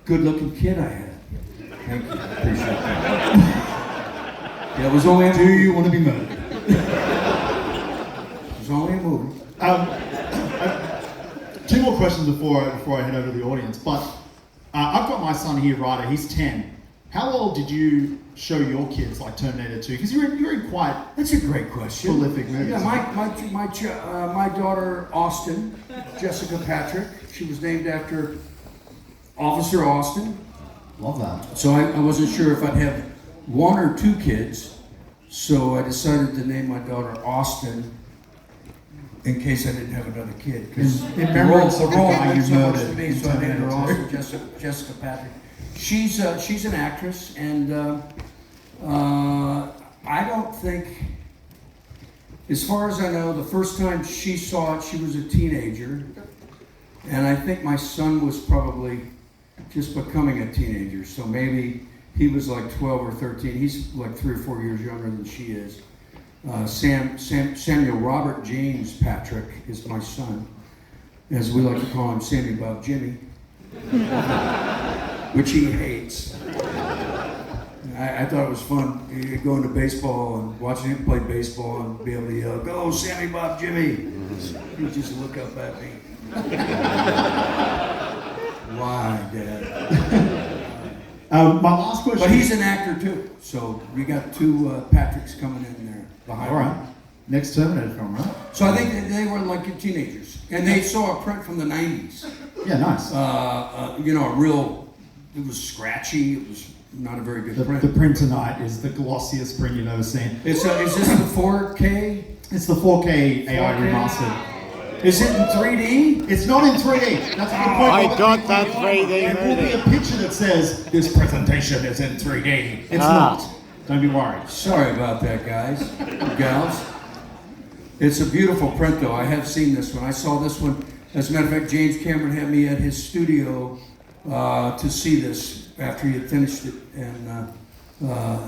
Good-looking kid I had. Thank you. Appreciate that. Yeah, it was only a Do you want to be murdered? It was only a movie. Two more questions before I head over to the audience. But I've got my son here, Ryder. He's 10. How old did you show your kids like Terminator 2? Because you're in quite That's a great question. prolific movies. Yeah, my daughter Austin, Jessica Patrick. She was named after Officer Austin. Love that. So I wasn't sure if I'd have one or two kids. So I decided to name my daughter Austin in case I didn't have another kid. Because In the remembrance role of the guy meant you so much murdered to me, in so I named her Terminator Austin, Jessica Patrick. She's an actress, and I don't think, as far as I know, the first time she saw it, she was a teenager, and I think my son was probably just becoming a teenager. So maybe he was like 12 or 13. He's like 3 or 4 years younger than she is. Samuel Robert James Patrick is my son, as we like to call him, Sammy Bob Jimmy, which he hates. I thought it was fun going to baseball and watching him play baseball and be able to yell, "Go, Sammy Bob Jimmy!" He'd just look up at me. Why, Dad? My last question. But he's an actor too, so we got two Patricks coming in there behind. All right. Next Terminator film, right? So I think that they were like teenagers, and they saw a print from the '90s. Yeah, nice. It was scratchy. It was not a very good print. The print tonight is the glossiest print you've ever seen. Is this the 4K? It's the 4K AI 4K? remastered. Is it in 3D? It's not in 3D. That's the point. I got that 3D And will be a movie. picture that says this presentation is in 3D. It's not. Don't be worried. Sorry about that, guys and gals. It's a beautiful print, though. I have seen this one. I saw this one. As a matter of fact, James Cameron had me at his studio to see this after he had finished it, and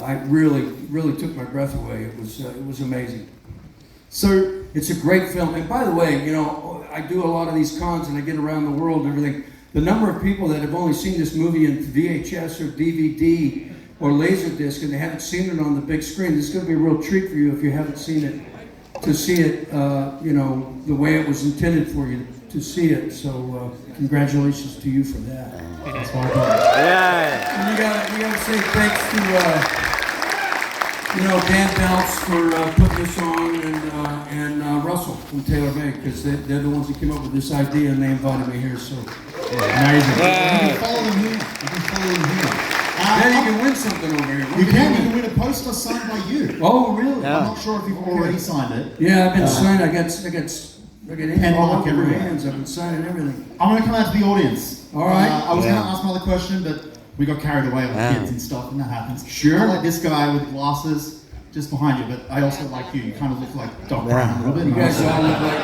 I really took my breath away. It was amazing. So It's a great film. And by the way, I do a lot of these cons and I get around the world and everything. The number of people that have only seen this movie in VHS or DVD or Laserdisc and they haven't seen it on the big screen, this is going to be a real treat for you if you haven't seen it, to see it, the way it was intended for you to see it. So congratulations to you for that. that's why I got it. Yeah. And you gotta say thanks to Dan Belts for putting this on, and Russell from Taylor Made, because they're the ones that came up with this idea and they invited me here. So Amazing. You can follow them here. then you can win something over here. You can win a poster signed by you. Oh, really? Yeah. I'm not sure if you've already signed it. Yeah, I've been signing. I got ink all mark over my everywhere. hands. I've been signing everything. I'm going to come out to the audience. All right. I was Yeah. going to ask another question, but we got carried away with Yeah. kids and stuff, and that happens. Sure. I like this guy with glasses just behind you, but I also like you. You kind of look like Doc Yeah. Brown a little bit. You guys all look like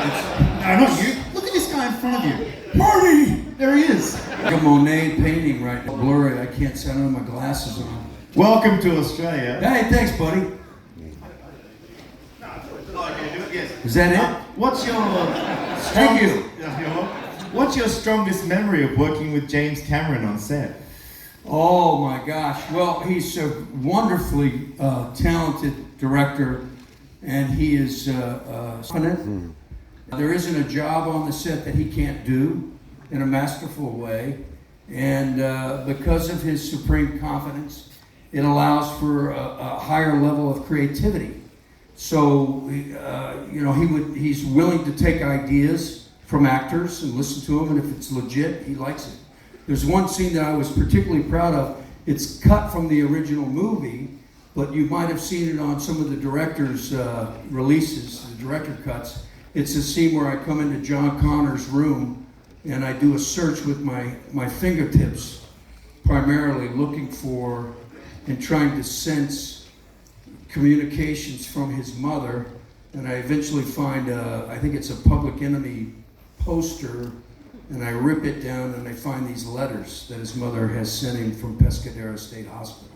No, not you. Look at this guy in front of you. Marty! There he is. it's like a Monet painting, right? Blurry. I can't see. I don't have my glasses on. Welcome to Australia. Hey, thanks, buddy. Is that it? What's your Thank you. What's your strongest memory of working with James Cameron on set? Oh my gosh. Well, he's a wonderfully talented director, and he is confident. There isn't a job on the set that he can't do in a masterful way, and because of his supreme confidence, it allows for a higher level of creativity. So, he's willing to take ideas from actors and listen to them, and if it's legit, he likes it. There's one scene that I was particularly proud of. It's cut from the original movie, but you might have seen it on some of the director's releases, the director cuts. It's a scene where I come into John Connor's room and I do a search with my fingertips, primarily looking for and trying to sense communications from his mother. And I eventually find, I think it's a Public Enemy poster, and I rip it down and I find these letters that his mother has sent him from Pescadero State Hospital.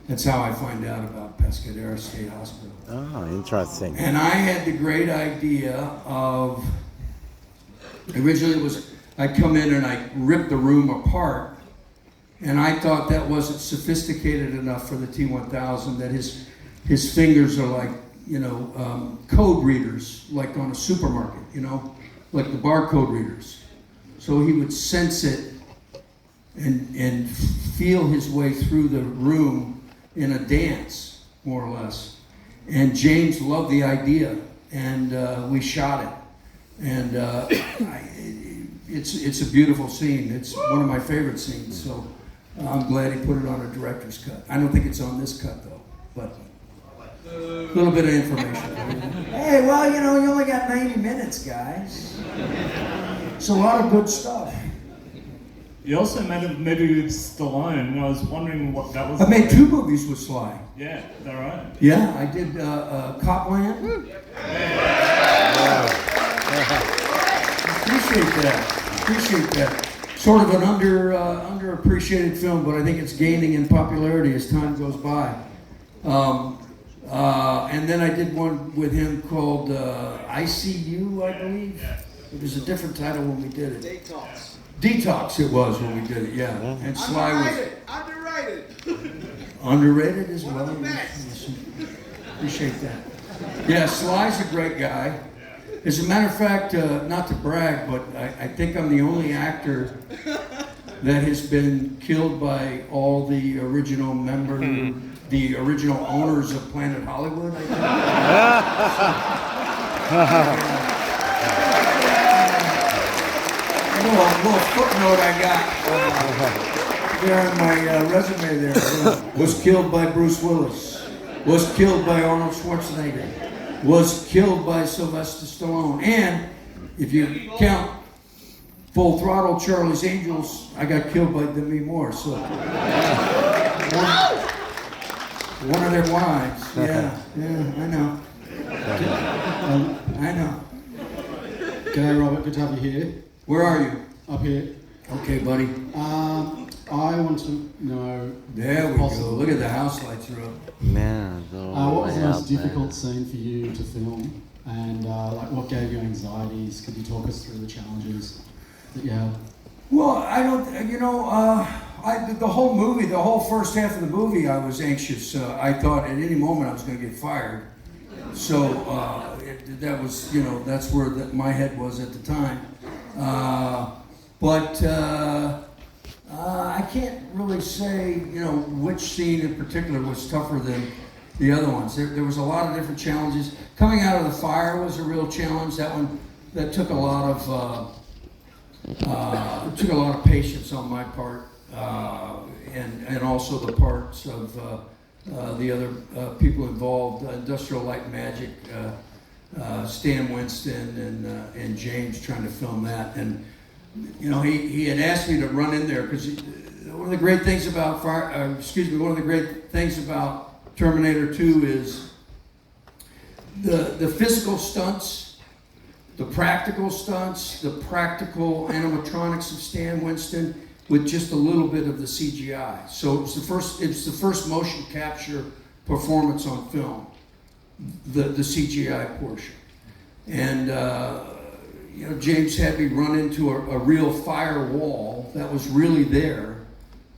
That's how I find out about Pescadero State Hospital. Oh, interesting. And I had the great idea of, originally it was I come in and I rip the room apart, and I thought that wasn't sophisticated enough for the T1000. That his fingers are like, you know, code readers, like on a supermarket, you know, like the barcode readers. So he would sense it and feel his way through the room in a dance, more or less. And James loved the idea, and we shot it. And it's a beautiful scene. It's one of my favorite scenes. So I'm glad he put it on a director's cut. I don't think it's on this cut though, but a little bit of information. Hey, well, you know, you only got 90 minutes, guys. It's a lot of good stuff. You also made a movie with Stallone, and I was wondering what that was. I made 2 movies with Sly. Yeah, is that right? Yeah, I did Copland. Appreciate that. Sort of an underappreciated film, but I think it's gaining in popularity as time goes by. And then I did one with him called ICU, I believe. It was a different title when we did it. Detox it was when we did it, yeah. And Sly was underrated as well. Yes, appreciate that. Yeah, Sly's a great guy. As a matter of fact, not to brag, but I think I'm the only actor that has been killed by all the original the original owners of Planet Hollywood, I think. A little footnote I got there on my resume there. Was killed by Bruce Willis. Was killed by Arnold Schwarzenegger. Was killed by Sylvester Stallone. And if you count Full Throttle, Charlie's Angels, I got killed by Demi Moore. So one of their wives. Yeah, I know. I know. G'day, Robert. Good to have you here. Where are you? Up here. Okay, buddy. I want to know. There we go. Look at the house lights are up. Man, What was the most difficult scene for you to film, and like what gave you anxieties? Could you talk us through the challenges that you had? Well, I don't. You know, the whole movie, the whole first half of the movie, I was anxious. I thought at any moment I was going to get fired. So that was, you know, that's where my head was at the time. But I can't really say, you know, which scene in particular was tougher than the other ones. There was a lot of different challenges. Coming out of the fire was a real challenge. That took a lot of patience on my part, and also the parts of the other people involved. Industrial Light and Magic, Stan Winston and James trying to film that. And you know, he had asked me to run in there because one of the great things about one of the great things about Terminator 2 is the physical stunts, the practical stunts, the practical animatronics of Stan Winston with just a little bit of the CGI. So it was the first motion capture performance on film, the CGI portion. And you know, James had me run into a real fire wall that was really there,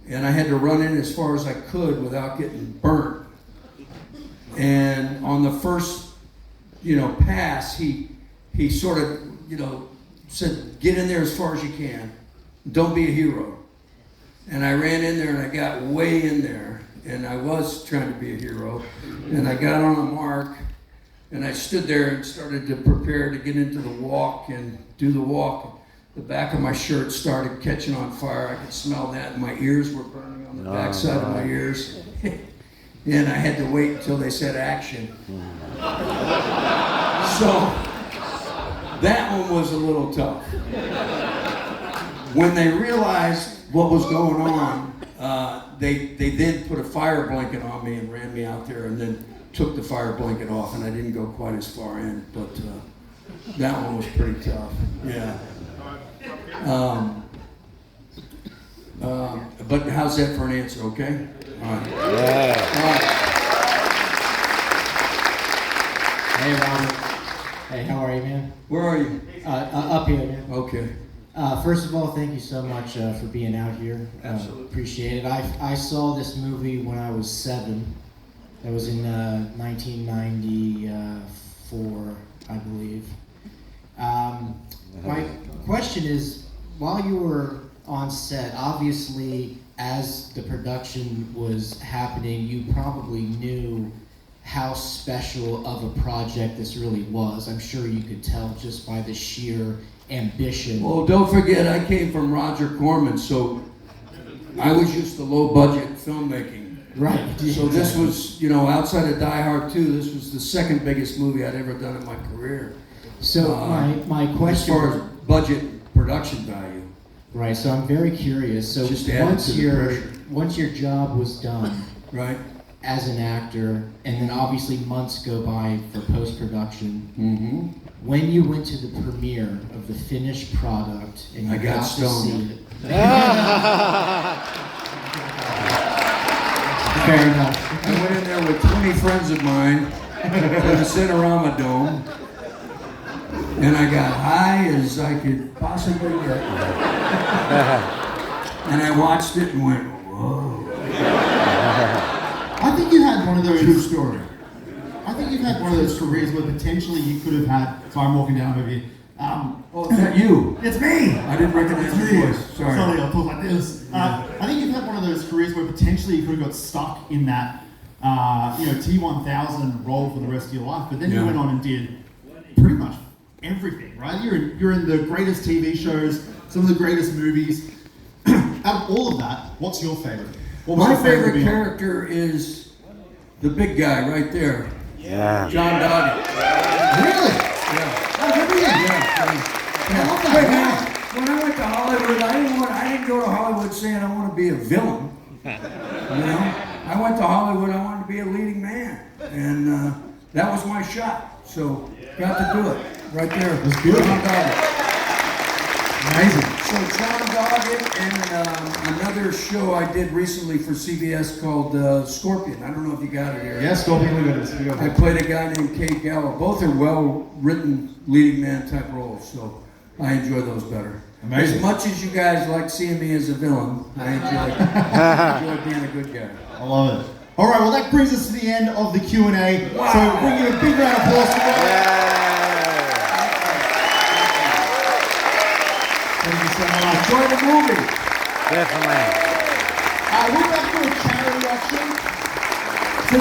and I had to run in as far as I could without getting burnt. And on the first, you know, pass, he sort of, you know, said, "Get in there as far as you can. Don't be a hero." And I ran in there and I got way in there, and I was trying to be a hero, and I got on a mark. And I stood there and started to prepare to get into the walk and do the walk. The back of my shirt started catching on fire. I could smell that, and my ears were burning on the backside of my ears. And I had to wait until they said action. So that one was a little tough. When they realized what was going on, they then put a fire blanket on me and ran me out there, and then took the fire blanket off, and I didn't go quite as far in, but that one was pretty tough. Yeah. But how's that for an answer? Okay. All right. Yeah. All right. Hey, Robert. Hey, how are you, man? Where are you? Up here, man. Okay. First of all, thank you so much for being out here. Absolutely. Appreciate it. I saw this movie when I was 7. That was in 1994, I believe. My question is, while you were on set, obviously, as the production was happening, you probably knew how special of a project this really was. I'm sure you could tell just by the sheer ambition. Well, don't forget, I came from Roger Corman, so I was used to low budget filmmaking. Right. So this was, you know, outside of Die Hard 2, this was the second biggest movie I'd ever done in my career. So my As question. far as budget production value. Right. So I'm very curious. So Just added once to the your pressure. once your job was done Right? as an actor, and then obviously months go by for post production. Mm-hmm. When you went to the premiere of the finished product and you I got to stoned. see it. Fair enough. I went in there with 20 friends of mine to the Cinerama Dome, and I got high as I could possibly get. And I watched it and went, whoa. I think you had one of True those. story. I think you've had one of those careers where potentially you could have had. So I'm walking down with you. Oh, is that you? It's me. I didn't recognize It's your me. voice. Sorry. I'll talk like this. I think you've had one of those careers where potentially you could have got stuck in that, T1000 role for the rest of your life, but then you Yeah. went on and did pretty much everything, right? You're in the greatest TV shows, some of the greatest movies. Out of all of that, what's your favorite? What was My your favorite being on? character is the big guy right there, Yeah. John Doggett. Really? Yeah. Oh, really? Yeah. Wait, man, when I went to Hollywood, I didn't go to Hollywood saying I want to be a villain. You know, I went to Hollywood, I wanted to be a leading man, and that was my shot. So got to do it right there. That's beautiful. John Doggett. Amazing. So John Doggett and another show I did recently for CBS called Scorpion. I don't know if you got it here. Yes, Scorpion, look at this. We got I played a guy named Kate Gallo. Both are well-written leading man type roles, so I enjoy those better. Amazing. As much as you guys like seeing me as a villain, I enjoy being a good guy. I love it. All right, well, that brings us to the end of the Q&A. Wow. So bring you a big round of applause for that. Thank you so much. Enjoy the movie. Definitely. We're back to a charity auction.